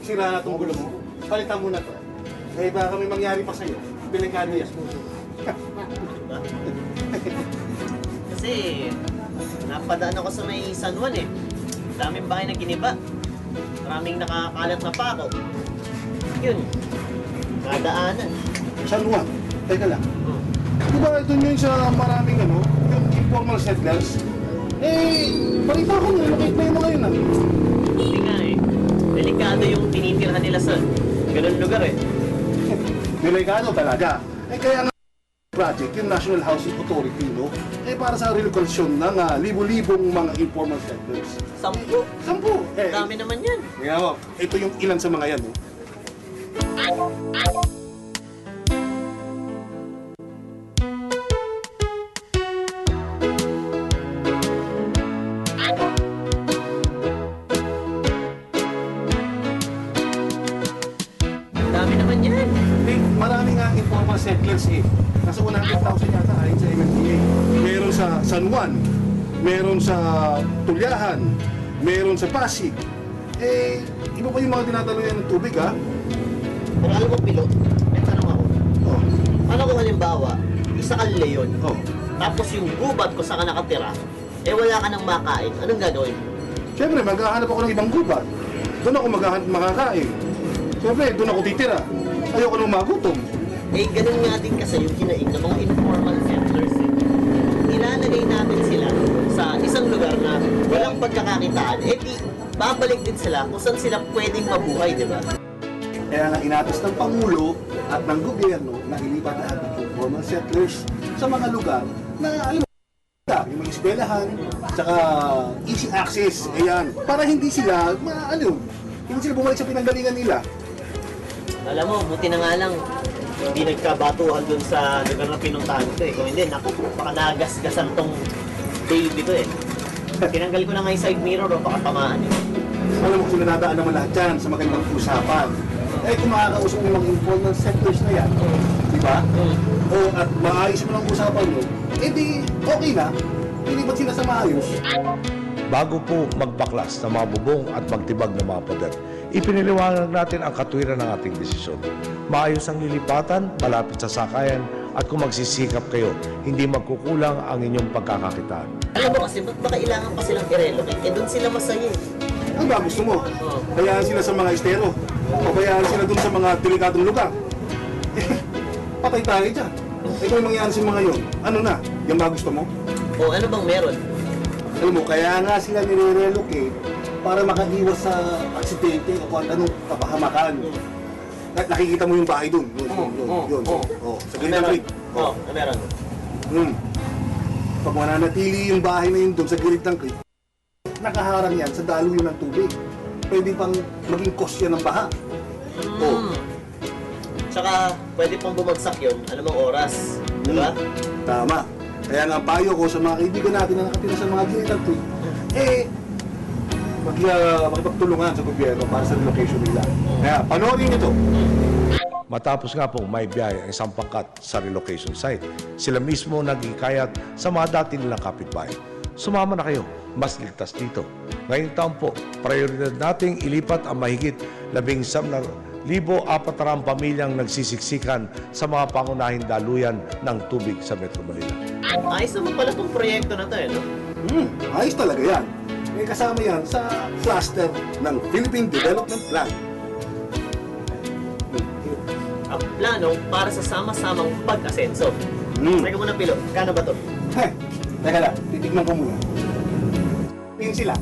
sira na itong gulo mo. Palitan mo na to. Eh, baka may mangyari pa sa'yo. Delikado yan. Kasi, napadaan ako sa may San Juan eh. Daming bahay na giniba. Maraming nakakalat na pako. Yun. Nadaanan. San Juan, teka lang. Di ba ito yun sa maraming yung informal settlers? Eh, balita ko nung nakikita mo ngayon Hindi nga eh. Delikado yung tinitirhan nila sa ganun lugar eh. Delikado talaga. Eh kaya nga project, yung National Housing Authority, no? Eh para sa relocalisyon ng libo-libong mga informal settlers. 10? 10! Dami naman yan. Kaya mo, ito yung ilan sa mga yan, no? Dami naman yan. Eh, marami nga informal settlers eh. Nasa 100,000 yata ayon sa MMDA. Meron sa San Juan, meron sa Tulyahan, meron sa Pasig. Eh, iba pa yung mga tinataluyan ng tubig, ha? Pero alam mo, Pilo, may tanong ako. Oh. Paano kung halimbawa, isa kang leon, Oh. tapos yung gubat ko saan ka nakatira, eh wala ka nang makain, anong gagawin mo? Siyempre, maghahanap ako ng ibang gubat. Doon ako maghahanap makakain. Siyempre, doon ako titira. Ayoko nang magutom. Eh, ganun nga din kasi yung kinaing ng mga informal settlers eh. Ilalagay natin sila sa isang lugar na walang pagkakakitaan, eh di, babalik din sila kung saan sila pwedeng mabuhay, di ba? Kaya nga inatas ng Pangulo at ng gobyerno na ilipat lahat ng informal settlers sa mga lugar na alam mo, yung mga eskwelahan, saka easy access, ayan, para hindi sila, hindi sila bumalik sa pinanggalingan nila. Alam mo, buti na nga lang, hindi nagkabatuhan dun sa lugar na pinuntahan ko eh. Kung hindi, naku, baka nagasgasan tong baby ko eh. Tinanggal ko na nga yung side mirror o baka tamaan eh. Alam mo kung nadaan naman lahat yan sa magandang usapan. Eh kung makakausap mo mga informal sectors na yan, di ba? O at maayos mo ng usapan mo, eh di okay na. Hindi ba't sila sa maayos? Bago po magbaklas ng mga bubong at magtibag ng mga pader, ipiniliwanag natin ang katwiran ng ating desisyon. Maayos ang lilipatan, malapit sa sakayan, at kung magsisikap kayo, hindi magkukulang ang inyong pagkakakitaan. Alam mo kasi, ba't ba kailangan pa silang i-relocate? Eh, doon sila masaya eh. Ano ba gusto mo? Bayaan sila sa mga estero. O bayaan sila dun sa mga delikadong lugar. Patay tayo dyan. Eh kung mangyayari sa mga yun, ano na? Yan ba gusto mo? O ano bang meron? Alam mo, kaya nga sila nire-relocate para makaiwas sa aksidente o kung anong kapahamakan. Nakikita mo yung bahay dun. Yun. Sa Gildan Creek. Oo, meron. Pag mananatili yung bahay na yun dun sa gilid ng creek, nakaharang yan sa daluyan ng tubig. Pwede pang maging cause yan ng baha. Tsaka, pwede pang bumagsak yun, anumang oras. Diba? Tama. Kaya nga payo ko sa mga kaibigan natin na nakatira sa mga gilid ng creek, makipagtulungan sa gobyerno para sa relocation nila. Kaya panoorin ito. Matapos nga pong may biyahe ang isang pangkat sa relocation site, sila mismo nag-ikayat sa mga dati nilang kapitbahay. Sumama na kayo, mas ligtas dito. Ngayong taon po, prioridad nating ilipat ang mahigit 11,400 pamilyang nagsisiksikan sa mga pangunahing daluyan ng tubig sa Metro Manila. Ayos naman pala itong proyekto na to eh, no? Ayos talaga yan. May kasama yan sa cluster ng Philippine Development Plan. Ang plano para sa sama-samang pag-asenso. Teka muna, Pilo, kano ba to? Teka lang, titignan ko muna. Tingin sila.